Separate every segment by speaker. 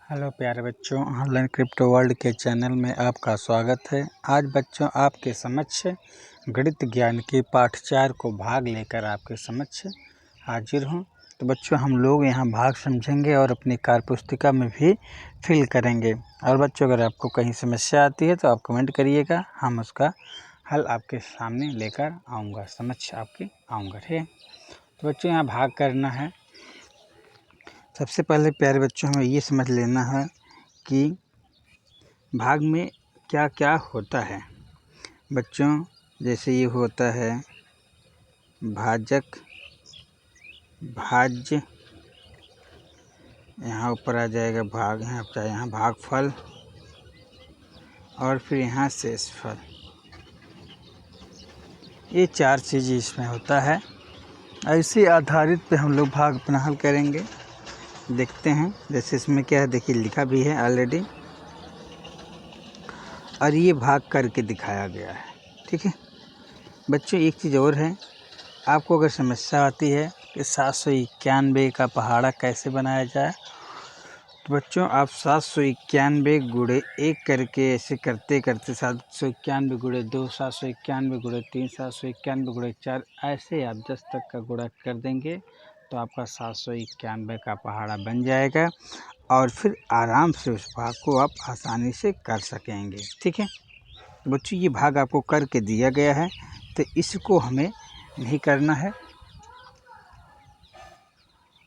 Speaker 1: Hello प्यारे बच्चों, online crypto world के चैनल में आपका स्वागत है। आज बच्चों आपके समक्ष गणित ज्ञान के पाठ 4 को भाग लेकर आपके समक्ष हाजिर हूँ। तो बच्चों हम लोग यहाँ भाग समझेंगे और अपनी कार्यपुस्तिका में भी फिल करेंगे। और बच्चों अगर आपको कहीं समस्या आती है तो आप कमेंट करिएगा, हम उसका हल आपके सामने लेकर आऊँगा, समक्ष आपके आऊँगा। ठीक है, तो बच्चों यहाँ भाग करना है। सबसे पहले प्यारे बच्चों हमें ये समझ लेना है कि भाग में क्या क्या होता है। बच्चों जैसे ये होता है भाजक, भाज्य, यहाँ ऊपर आ जाएगा भाग, यहाँ भागफल और फिर यहाँ शेषफल। ये 4 चीज़ इसमें होता है। इसी आधारित पे हम लोग भाग अपना हल करेंगे। देखते हैं जैसे इसमें क्या है, देखिए लिखा भी है ऑलरेडी और ये भाग करके दिखाया गया है। ठीक है बच्चों, एक चीज़ और है, आपको अगर समस्या आती है कि 791 का पहाड़ा कैसे बनाया जाए, तो बच्चों आप 791 गुणे 1 करके ऐसे करते करते 791 गुणे 2, 791 गुणे 3, 791 गुणे 4, ऐसे आप 10 तक का गुणा कर देंगे तो आपका 791 का पहाड़ा बन जाएगा और फिर आराम से उस भाग को आप आसानी से कर सकेंगे। ठीक है बच्चों, ये भाग आपको करके दिया गया है तो इसको हमें नहीं करना है।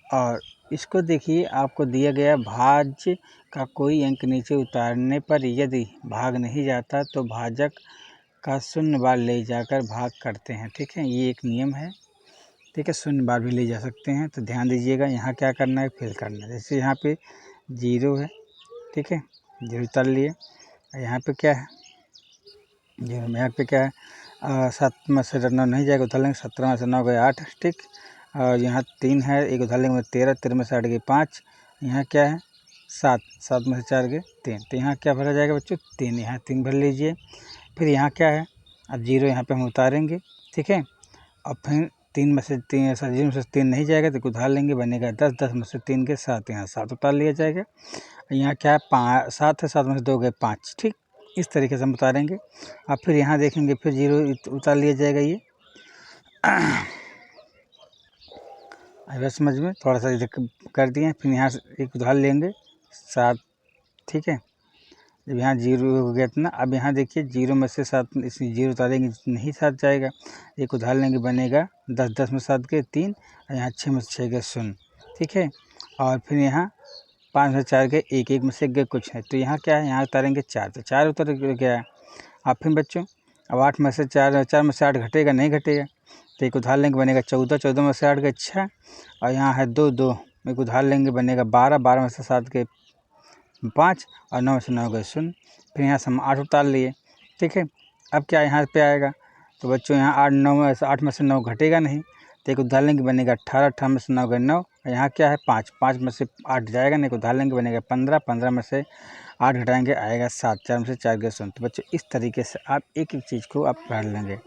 Speaker 1: और इसको देखिए, आपको दिया गया भाज्य का कोई अंक नीचे उतारने पर यदि भाग नहीं जाता तो भाजक का 0 बार ले जाकर भाग करते हैं। ठीक है, ये एक नियम है। ठीक है, 0 बार भी ले जा सकते हैं। तो ध्यान दीजिएगा, यहाँ क्या करना है, फिल करना है। जैसे यहाँ पे 0 है, ठीक है, 0 उतार लिए। यहाँ पे क्या है, 0 यहाँ पे क्या है, 7 में से 9 नहीं जाएगा, उधर लेंगे, 17 में से 9 गए 8। ठीक, और यहाँ 3 है, एक उधर लेंगे 13, 13 में से 8 गए 5। यहाँ क्या है 7, 7 में से 4 गए 3, तो यहाँ क्या भरा जाएगा बच्चों 3, यहाँ 3 भर लीजिए। फिर यहाँ क्या है, अब 0 यहाँ पे हम उतारेंगे। ठीक है, और फिर 3 में से 3, 0 में से 3 नहीं जाएगा तो उधार लेंगे, बनेगा 10, 10 में से 3 के 7, यहाँ 7 उतार लिया जाएगा। यहाँ क्या है 7 है, 7 में से 2 गए 5। ठीक, इस तरीके से हम उतारेंगे। अब फिर यहाँ देखेंगे, फिर 0 उतार लिया जाएगा। ये आएगा समझ में, थोड़ा सा इधर कर दिए। फिर यहाँ से एक उधार लेंगे 7। ठीक है, जब यहाँ 0 हो गया इतना, अब यहाँ देखिए 0 में से 7, इसी 0 उतारेंगे नहीं 7 जाएगा, एक उधार लेंगे, बनेगा 10, 10 में 7 के 3, और यहाँ 6 में से 6 के 0। ठीक है, और फिर यहाँ 5 में से 4 के 1, 1 में से 1 गए कुछ है, तो यहाँ क्या है, यहाँ उतारेंगे 4, तो 4 उतर गया है। अब फिर बच्चों अब 8 में से 4, 4 में से 8 घटेगा नहीं घटेगा, तो एक उधार लेंगे, बनेगा 14, 14 में से 8 गए 6, और यहाँ है 2, 2 एक उधार लेंगे, बनेगा 12, 12 में से 7 के 5, और 9 में से 9 गए 0। फिर यहाँ से हम 8 उतार लिए। ठीक है, अब क्या यहाँ पे आएगा, तो बच्चों यहाँ 8 में से 9 घटेगा नहीं, तो एक उधार लेंगे, बनेगा 18, 18 में से 9 गए 9, और यहाँ क्या है 5, 5 में से 8 जाएगा नहीं, एक उधार लेंगे, बनेगा 15, 15 में से 8 घटाएंगे आएगा 7, 4 में से 4 गए 0। तो बच्चों इस तरीके से आप एक एक चीज़ को आप पढ़ लेंगे।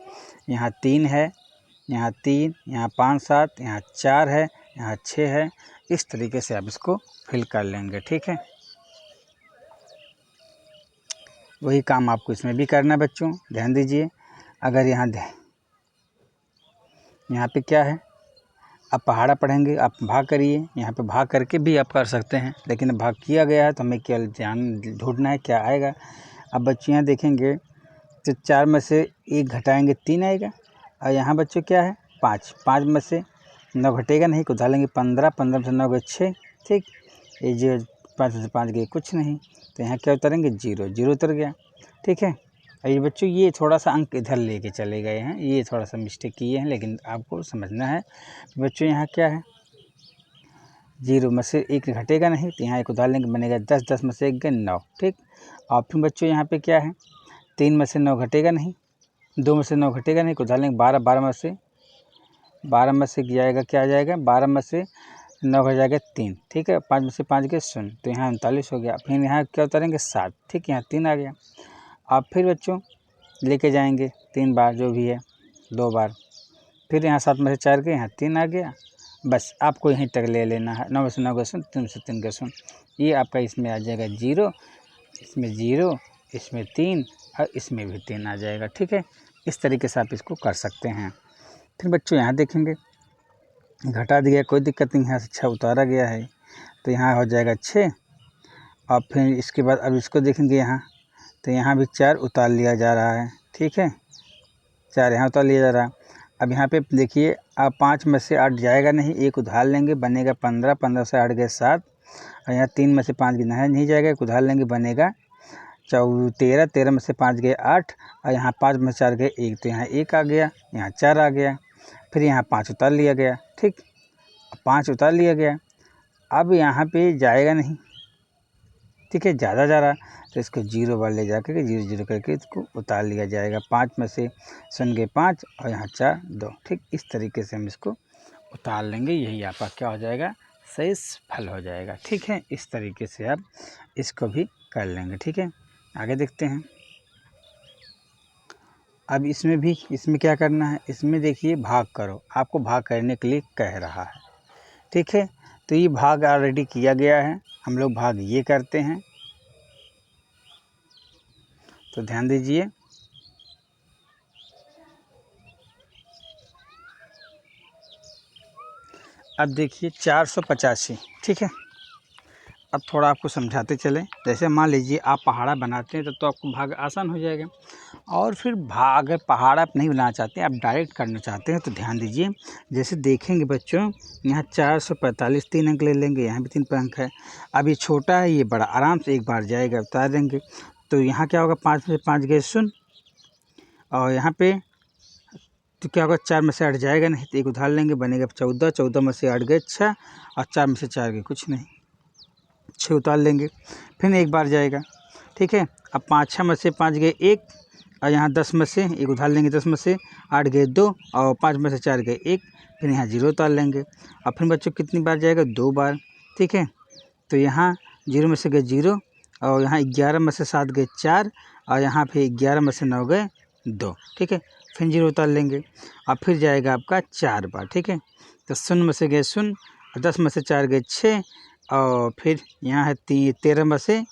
Speaker 1: यहाँ 3 है, यहाँ 3, यहाँ 5, 7, यहाँ 4 है, यहाँ 6 है, इस तरीके से आप इसको फिल कर लेंगे। ठीक है, वही काम आपको इसमें भी करना है बच्चों, ध्यान दीजिए। अगर यहाँ पे क्या है, आप पहाड़ा पढ़ेंगे, आप भाग करिए, यहाँ पे भाग करके भी आप कर सकते हैं, लेकिन भाग किया गया है तो हमें क्या ढूंढना है क्या आएगा। अब बच्चे यहाँ देखेंगे तो 4 में से 1 घटाएंगे 3 आएगा, और यहाँ बच्चों क्या है 5, 5 में से 9 घटेगा नहीं, को डालेंगे 15, 15 में से 9 गए 6। ठीक, ये जो 5 में से 5 गए कुछ नहीं, तो यहाँ क्या उतारेंगे 0, 0 उतर गया। ठीक है, ये बच्चों ये थोड़ा सा अंक इधर लेके चले गए हैं, ये थोड़ा सा मिस्टेक किए हैं, लेकिन आपको समझना है बच्चों। यहाँ क्या है 0 में से 1 घटेगा नहीं, तो यहाँ एक उधार लेंगे, बनेगा 10, 10 में से 1 गए 9। ठीक, और फिर बच्चों यहाँ पे क्या है 3 में से 9 घटेगा नहीं, 2 में से 9 घटेगा नहीं, को उधार लेंगे 12, 12 में से जाएगा क्या आ जाएगा 12 में से 9 हो जाएगा 3। ठीक है, 5 में से 5 गए 0, तो यहाँ 39 हो गया। फिर यहाँ क्या उतारेंगे 7। ठीक, यहाँ 3 आ गया। अब फिर बच्चों लेके जाएंगे 3 बार जो भी है 2 बार, फिर यहाँ 7 में से 4 गए, यहाँ 3 आ गया, बस आपको यहीं तक ले लेना है। 9 में से 9 गए शून्य, 3 में से 3 गए शून्य। ये आपका इसमें आ जाएगा 0, इसमें 0, इसमें 3 और इसमें भी 3 आ जाएगा। ठीक है, इस तरीके से आप इसको कर सकते हैं। फिर बच्चों यहाँ देखेंगे घटा दिया, कोई दिक्कत नहीं है, यहाँ से 6 उतारा गया है तो यहाँ हो जाएगा 6। और फिर इसके बाद अब इसको देखेंगे यहाँ, तो यहाँ भी 4 उतार लिया जा रहा है। ठीक है, 4 यहाँ उतार लिया जा रहा है। अब यहाँ पे देखिए, अब 5 में से 8 जाएगा नहीं, एक उधार लेंगे बनेगा 15, 15 से 8 गए 7, और यहाँ 3 में से 5 गिना है नहीं जाएगा, एक उधार लेंगे बनेगा 13, 13 में से 5 गए 8, और यहाँ 5 में 4 गए 1, तो यहाँ 1 आ गया, यहाँ 4 आ गया, फिर यहाँ 5 उतार लिया गया। ठीक, 5 उतार लिया गया। अब यहाँ पे जाएगा नहीं, ठीक है, ज़्यादा जा रहा तो इसको 0 बार ले जाकर के 0 0 करके इसको उतार लिया जाएगा। 5 में से शून्य गए 5 और यहाँ 4 2। ठीक, इस तरीके से हम इसको उतार लेंगे, यही आपका क्या हो जाएगा, शेष फल हो जाएगा। ठीक है, इस तरीके से आप इसको भी कर लेंगे। ठीक है, आगे देखते हैं। अब इसमें क्या करना है, इसमें देखिए भाग करो, आपको भाग करने के लिए कह रहा है। ठीक है, तो ये भाग ऑलरेडी किया गया है, हम लोग भाग ये करते हैं, तो ध्यान दीजिए। अब देखिए 485। ठीक है, अब थोड़ा आपको समझाते चलें। जैसे मान लीजिए आप पहाड़ा बनाते हैं तो आपको भाग आसान हो जाएगा। और फिर भाग पहाड़ा आप नहीं बनाना चाहते, आप डायरेक्ट करना चाहते हैं, तो ध्यान दीजिए। जैसे देखेंगे बच्चों, यहाँ 445 3 अंक ले लेंगे, यहाँ भी 3 अंक है। अब ये छोटा है, ये बड़ा, आराम से एक बार जाएगा, उतार देंगे। तो यहाँ क्या होगा, 5 में से 5 गए शून्य, और यहाँ पे तो क्या होगा, 4 में से 8 जाएगा नहीं, तो एक उधार लेंगे बनेगा 14, 14 में से 8 गए 6, और 4 में से 4 गए कुछ नहीं, 6 उतार लेंगे, फिर एक बार जाएगा। ठीक है, अब 5 6 में से 5 गए 1, और यहाँ 10 में से एक उधार लेंगे, 10 में से 8 गए 2, और 5 में से 4 गए 1, फिर यहाँ 0 उतार लेंगे। और फिर बच्चों कितनी बार जाएगा, 2 बार। ठीक है, तो यहाँ 0 में से गए 0, और यहाँ 11 में से 7 गए 4, और यहाँ फिर 11 में से 9 गए 2। ठीक है, फिर 0 उतार लेंगे, और फिर जाएगा आपका 4 बार। ठीक है, तो 0 में से गए 0, 10 में से 4 गए 6, और फिर यहाँ है 13 में से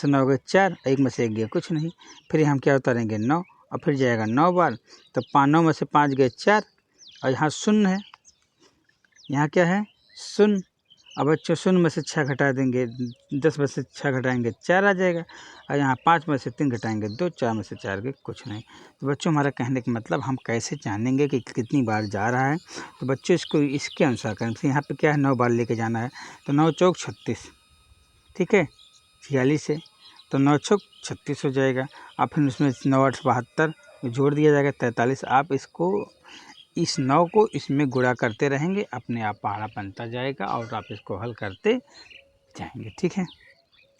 Speaker 1: 9 गए 4, 1 में से 1 गया कुछ नहीं, फिर हम क्या उतारेंगे 9, और फिर जाएगा 9 बार। तो 9 में से 5 गए 4, और यहाँ 0 है, यहाँ क्या है 0। अब बच्चों 0 में से 6 घटा देंगे, 10 में से 6 घटाएंगे 4 आ जाएगा, और यहाँ 5 में से 3 घटाएंगे 2, 4 में से 4 गए कुछ नहीं। तो बच्चों हमारा कहने का मतलब, हम कैसे जानेंगे कि कितनी बार जा रहा है, तो बच्चों इसको इसके अनुसार करें। तो यहाँ पे क्या है, 9 बार लेके जाना है, तो 9 चौक 36, ठीक है, 46 है, तो 9 चौक 36 हो जाएगा। अब फिर उसमें 9 8 72 जोड़ दिया जाएगा 43। आप इसको इस 9 को इसमें गुणा करते रहेंगे, अपने आप पहाड़ा बनता जाएगा, और आप इसको हल करते जाएंगे। ठीक है,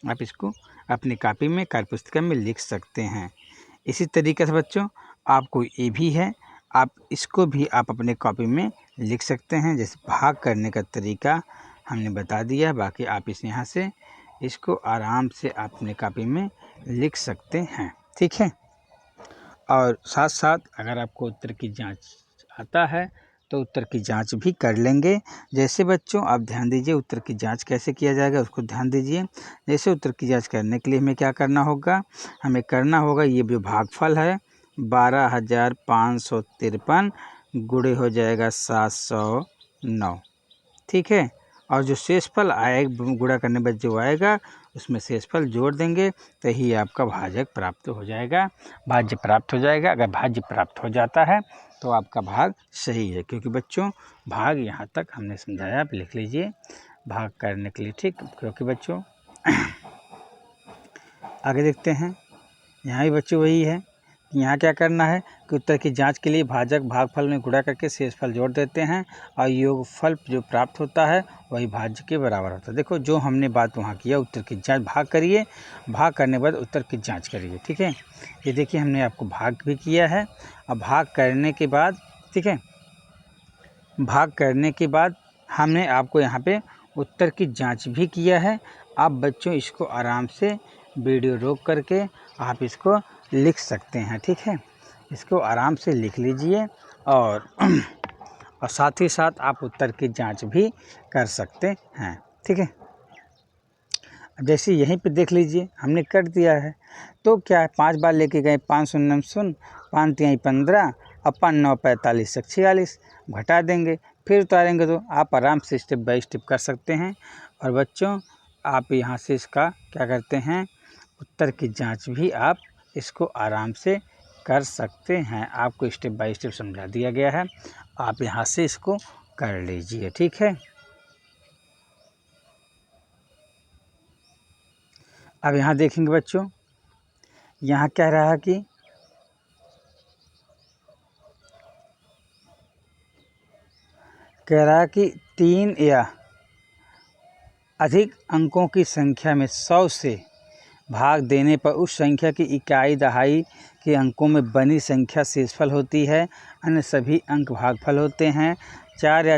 Speaker 1: आप इसको अपनी कॉपी में, कार्यपुस्तिका में लिख सकते हैं। इसी तरीके से बच्चों आपको ये भी है, आप इसको भी आप अपने कॉपी में लिख सकते हैं। जैसे भाग करने का तरीका हमने बता दिया, बाकी आप इस यहाँ से इसको आराम से आप अपने कॉपी में लिख सकते हैं। ठीक है, और साथ साथ अगर आपको उत्तर की जांच आता है तो उत्तर की जांच भी कर लेंगे। जैसे बच्चों आप ध्यान दीजिए, उत्तर की जांच कैसे किया जाएगा उसको ध्यान दीजिए। जैसे उत्तर की जांच करने के लिए हमें क्या करना होगा, हमें करना होगा, ये जो भागफल है 12,553 गुणे हो जाएगा 709। ठीक है, और जो शेषफल आएगा गुणा करने बाद जो आएगा उसमें शेषफल जोड़ देंगे, तो ही आपका भाजक प्राप्त हो जाएगा, भाज्य प्राप्त हो जाएगा। अगर भाज्य प्राप्त हो जाता है तो आपका भाग सही है, क्योंकि बच्चों भाग यहाँ तक हमने समझाया, आप लिख लीजिए भाग करने के लिए। ठीक, क्योंकि बच्चों आगे देखते हैं। यहाँ भी बच्चों वही है, यहाँ क्या करना है कि उत्तर की जांच के लिए भाजक भागफल में गुणा करके शेषफल जोड़ देते हैं, और योगफल जो प्राप्त होता है वही भाज्य के बराबर होता है। देखो जो हमने बात वहाँ किया, उत्तर की जांच, भाग करिए, भाग करने के बाद उत्तर की जांच करिए। ठीक है, ये देखिए हमने आपको भाग भी किया है, और भाग करने के बाद, ठीक है, भाग करने के बाद हमने आपको यहाँ पे उत्तर की जांच भी किया है। आप बच्चों इसको आराम से वीडियो रोक करके आप इसको लिख सकते हैं। ठीक है, इसको आराम से लिख लीजिए, और और साथ ही साथ आप उत्तर की जांच भी कर सकते हैं। ठीक है, जैसे यहीं पे देख लीजिए हमने कर दिया है, तो क्या है 5 बार लेके गए, 5 शून्य शून्य, 5 तिहाई 15, अपन 9 45 46 घटा देंगे, फिर उतारेंगे, तो आप आराम से स्टेप बाय स्टेप कर सकते हैं। और बच्चों आप यहाँ से इसका क्या करते हैं, उत्तर की जांच भी आप इसको आराम से कर सकते हैं। आपको स्टेप बाय स्टेप समझा दिया गया है, आप यहाँ से इसको कर लीजिए। ठीक है, अब यहाँ देखेंगे बच्चों, यहाँ कह रहा है कि कि 3 या अधिक अंकों की संख्या में 100 से भाग देने पर उस संख्या की इकाई दहाई के अंकों में बनी संख्या शेषफल होती है, अन्य सभी अंक भागफल होते हैं। 4 या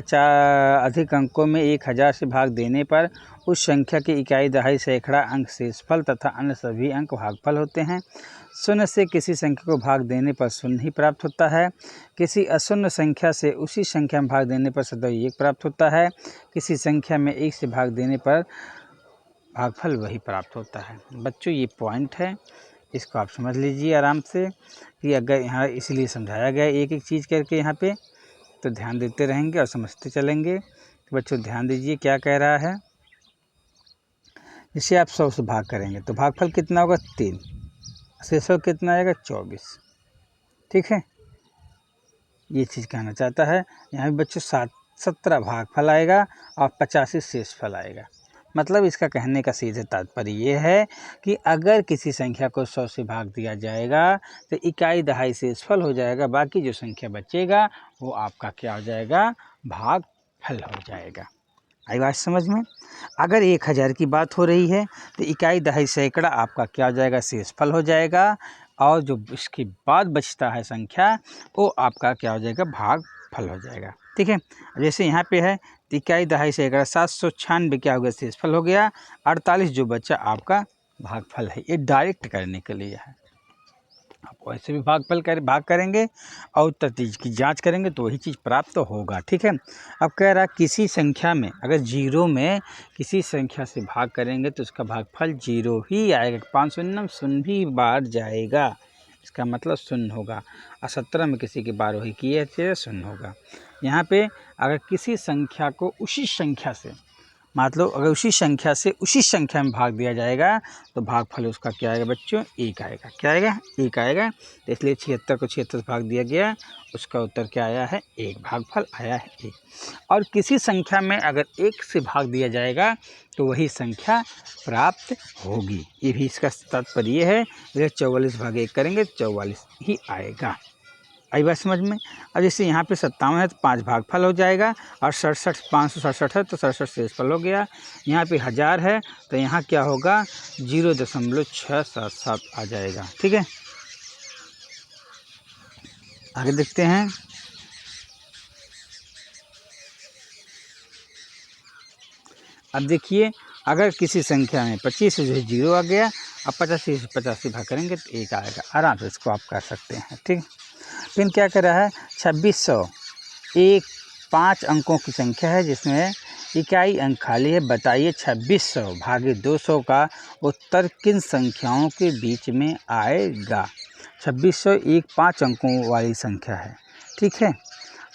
Speaker 1: अधिक अंकों में 1000 से भाग देने पर उस संख्या की इकाई दहाई सैकड़ा अंक शेषफल तथा अन्य सभी अंक भागफल होते हैं। शून्य से किसी संख्या को भाग देने पर शून्य ही प्राप्त होता है। किसी अशून्य संख्या से उसी संख्या में भाग देने पर सदैव 1 प्राप्त होता है। किसी संख्या में 1 से भाग देने पर भागफल वही प्राप्त होता है। बच्चों ये पॉइंट है, इसको आप समझ लीजिए आराम से कि अगर यहाँ इसलिए समझाया गया एक एक चीज़ करके यहाँ पे, तो ध्यान देते रहेंगे और समझते चलेंगे। तो बच्चों ध्यान दीजिए क्या कह रहा है, जिसे आप 100 से भाग करेंगे तो भागफल कितना होगा 3, शेषफल कितना आएगा 24। ठीक है, ये चीज़ कहना चाहता है। यहाँ भी बच्चों 17 भागफल आएगा और 85 शेषफल आएगा। मतलब इसका कहने का सीधे तात्पर्य ये है कि अगर किसी संख्या को 100 से भाग दिया जाएगा तो इकाई दहाई शेषफल हो जाएगा, बाकी जो संख्या बचेगा वो आपका क्या हो जाएगा, भागफल हो जाएगा। आई बात समझ में। अगर 1000 की बात हो रही है तो इकाई दहाई सैकड़ा आपका क्या हो जाएगा, शेषफल हो जाएगा, और जो इसके बाद बचता है संख्या वो आपका क्या हो जाएगा, भागफल हो जाएगा। ठीक है, जैसे यहाँ पे है इकाई दहाई सैकड़ा 796 क्या हो गया, शेषफल हो गया, 48 जो बचा आपका भागफल है। ये डायरेक्ट करने के लिए है, आप वैसे भी भाग करेंगे और उत्तर की जांच करेंगे तो वही चीज़ प्राप्त होगा। ठीक है, अब कह रहा किसी संख्या में अगर 0 में किसी संख्या से भाग करेंगे तो उसका भागफल 0 ही आएगा। 5 शून्य भी बार जाएगा, इसका मतलब शून्य होगा। और 17 में किसी की बार वही किए थे, शून्य होगा। यहाँ पे अगर किसी संख्या को उसी संख्या से, मतलब अगर उसी संख्या से उसी संख्या में भाग दिया जाएगा तो भागफल उसका क्या आएगा बच्चों, 1 आएगा। क्या आएगा, 1 आएगा। तो इसलिए 76 को 76 से भाग दिया गया, उसका उत्तर क्या आया है, 1, भागफल आया है 1। और किसी संख्या में अगर 1 से भाग दिया जाएगा तो वही संख्या प्राप्त होगी। ये भी इसका तात्पर्य ये है, अगर 44 भाग 1 करेंगे तो 44 ही आएगा। आई बात समझ में। अब जैसे यहाँ पे 57 है तो 5 भागफल हो जाएगा, और 67 567 है तो 67 शेषफल हो गया। यहाँ पे 1000 है तो यहाँ क्या होगा, 0.677 आ जाएगा। ठीक है, आगे देखते हैं। अब देखिए, अगर किसी संख्या में 25 से 0 आ गया, अब 85 से 85 भाग करेंगे तो 1 आएगा। आराम से इसको आप कर सकते हैं। ठीक, फिर क्या कर रहा है, 2600 एक 5 अंकों की संख्या है जिसमें इकाई अंक खाली है। बताइए 2600 भागे 200 का उत्तर किन संख्याओं के बीच में आएगा। 2600 एक 5 अंकों वाली संख्या है, ठीक है,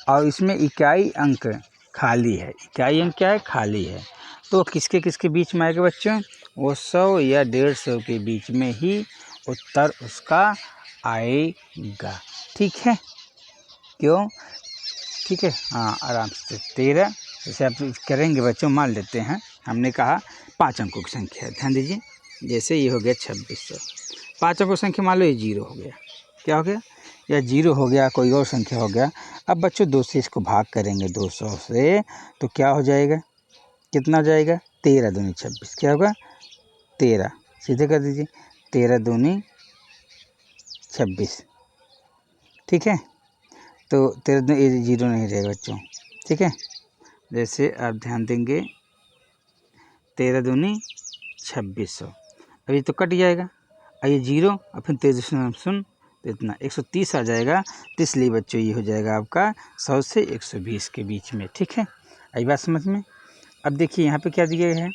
Speaker 1: और इसमें इकाई अंक खाली है। इकाई अंक क्या है, खाली है। तो किसके किसके बीच में आएगा बच्चों, वो 100 या 150 के बीच में ही उत्तर उसका आएगा। ठीक है, क्यों, ठीक है, हाँ आराम से 13 जैसे आप करेंगे बच्चों। मान लेते हैं हमने कहा 5 अंकों की संख्या है, ध्यान दीजिए। जैसे ये हो गया 2600, 5 अंकों की संख्या मान लो ये 0 हो गया, क्या हो गया, या 0 हो गया, कोई और संख्या हो गया। अब बच्चों 2 से इसको भाग करेंगे 200 से तो क्या हो जाएगा, कितना हो जाएगा, 13 दूनी 26, क्या होगा 13, सीधे कर दीजिए, 13 दूनी 26। ठीक है, तो 13 ये 0 नहीं रहेगा बच्चों। ठीक है, जैसे आप ध्यान देंगे 13 दूनी 2600, अभी तो कट जाएगा, और ये 0 और फिर 13 शून्य तो इतना 130 आ जाएगा। तो इसलिए बच्चों ये हो जाएगा आपका 100 से 120 के बीच में। ठीक है, आई बात समझ में। अब देखिए यहाँ पे क्या दिया है,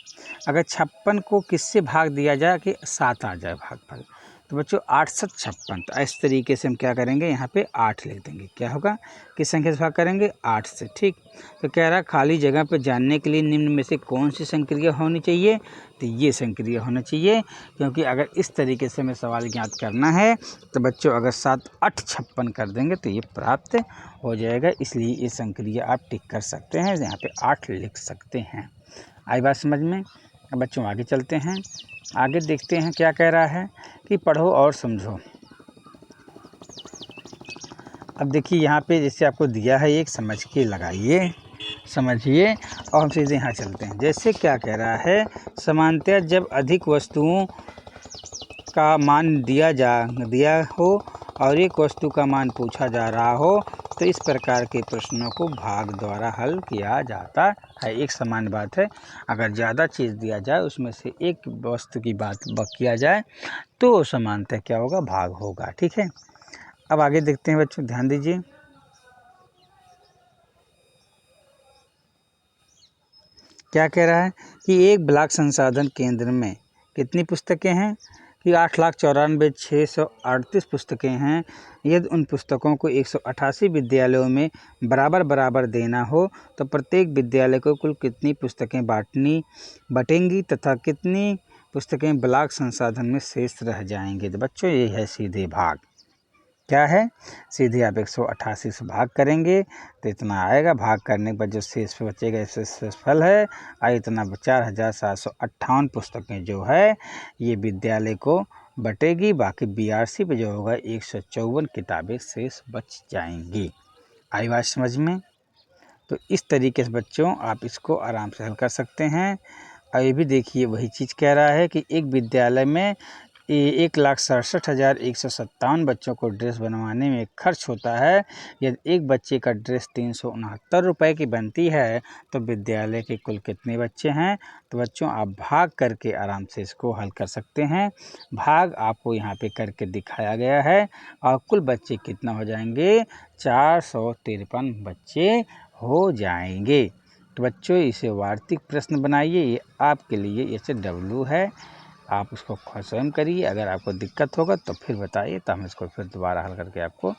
Speaker 1: अगर 56 को किससे भाग दिया जाए कि 7 आ जाए भागफल, तो बच्चों 8 7 56। तो इस तरीके से हम क्या करेंगे, यहाँ पे 8 लिख देंगे। क्या होगा, किस संख्या से भाग करेंगे, 8 से। ठीक, तो कह रहा खाली जगह पर जानने के लिए निम्न में से कौन सी संक्रिया होनी चाहिए, तो ये संक्रिया होना चाहिए, क्योंकि अगर इस तरीके से हमें सवाल ज्ञात करना है तो बच्चों अगर 7 8 56 कर देंगे तो ये प्राप्त हो जाएगा। इसलिए ये संक्रिया आप टिक कर सकते हैं, यहाँ पे 8 लिख सकते हैं। आई बात समझ में। अब बच्चों आगे चलते हैं, आगे देखते हैं क्या कह रहा है कि पढ़ो और समझो। अब देखिए यहाँ पे जैसे आपको दिया है, एक समझ के लगाइए, समझिए, और हम सीधे यहाँ चलते हैं। जैसे क्या कह रहा है, समानतः जब अधिक वस्तुओं का मान दिया हो और एक वस्तु का मान पूछा जा रहा हो तो इस प्रकार के प्रश्नों को भाग द्वारा हल किया जाता है। एक समान बात है, अगर ज़्यादा चीज़ दिया जाए उसमें से एक वस्तु की बात किया जाए तो समानतः क्या होगा, भाग होगा। ठीक है, अब आगे देखते हैं बच्चों, ध्यान दीजिए। क्या कह रहा है कि एक ब्लॉक संसाधन केंद्र में कितनी पुस्तकें हैं, कि 8,94,638 पुस्तकें हैं। यदि उन पुस्तकों को 188 विद्यालयों में बराबर देना हो तो प्रत्येक विद्यालय को कुल कितनी पुस्तकें बटेंगी तथा कितनी पुस्तकें ब्लॉक संसाधन में शेष रह जाएंगे। तो बच्चों ये है सीधे भाग। क्या है, सीधे आप 188 से भाग करेंगे तो इतना आएगा, भाग करने के बाद जो शेष बचेगा शेषफल है, और इतना 4,758 पुस्तकें जो है ये विद्यालय को बटेगी। बाकी BRC पे जो होगा 154 किताबें शेष बच जाएंगी। आई बात समझ में। तो इस तरीके से बच्चों आप इसको आराम से हल कर सकते हैं। और ये भी देखिए वही चीज़ कह रहा है कि एक विद्यालय में 1,67,157 बच्चों को ड्रेस बनवाने में खर्च होता है। यदि एक बच्चे का ड्रेस 369 रुपये की बनती है तो विद्यालय के कुल कितने बच्चे हैं। तो बच्चों आप भाग करके आराम से इसको हल कर सकते हैं। भाग आपको यहाँ पे करके दिखाया गया है और कुल बच्चे कितना हो जाएंगे, 453 बच्चे हो जाएंगे। तो बच्चों इसे वार्तिक प्रश्न बनाइए, ये आपके लिए SW है, आप उसको स्वयं करिए। अगर आपको दिक्कत होगा तो फिर बताइए, तो हम इसको फिर दोबारा हल करके आपको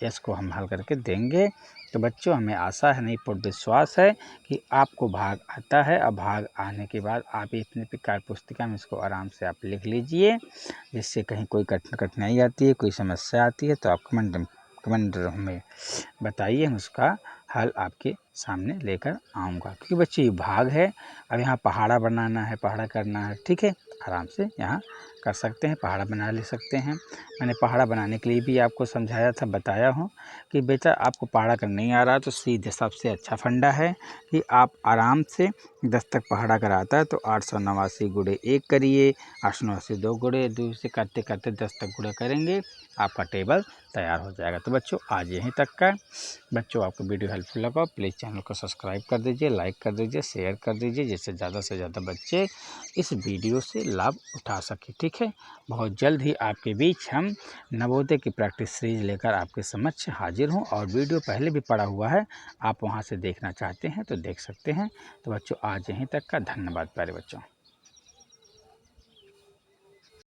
Speaker 1: इसको हम हल करके देंगे। तो बच्चों हमें आशा है, नहीं पूर्ण विश्वास है कि आपको भाग आता है। अब भाग आने के बाद आप इतने प्रकार पुस्तिका में इसको आराम से आप लिख लीजिए, जिससे कहीं कोई कठिनाई आती है, कोई समस्या आती है तो आप कमेंट में बताइए, हम उसका हल आपके सामने लेकर आऊँगा। क्योंकि बच्चे ये भाग है, अब यहाँ पहाड़ा बनाना है, पहाड़ा करना है। ठीक है, आराम से यहाँ कर सकते हैं, पहाड़ा बना ले सकते हैं। मैंने पहाड़ा बनाने के लिए भी आपको समझाया था, बताया हूँ कि बेटा आपको पहाड़ा करना नहीं आ रहा तो सीधे सबसे अच्छा फंडा है कि आप आराम से 10 तक पहाड़ा कराता है तो 889 गुणे 1 करिए, 889 2 गुणे 2 से करते करते 10 तक गुणा करेंगे, आपका टेबल तैयार हो जाएगा। तो बच्चों आज यहीं तक का। बच्चों आपको वीडियो हेल्पफुल लगा प्लीज़ चैनल को सब्सक्राइब कर दीजिए, लाइक कर दीजिए, शेयर कर दीजिए, जिससे ज़्यादा से ज़्यादा बच्चे इस वीडियो से लाभ उठा सके। ठीक है, बहुत जल्द ही आपके बीच हम नवोदय की प्रैक्टिस सीरीज लेकर आपके समक्ष हाजिर हूँ। और वीडियो पहले भी पड़ा हुआ है, आप वहाँ से देखना चाहते हैं तो देख सकते हैं। तो बच्चों आज यहीं तक का, धन्यवाद प्यारे बच्चों।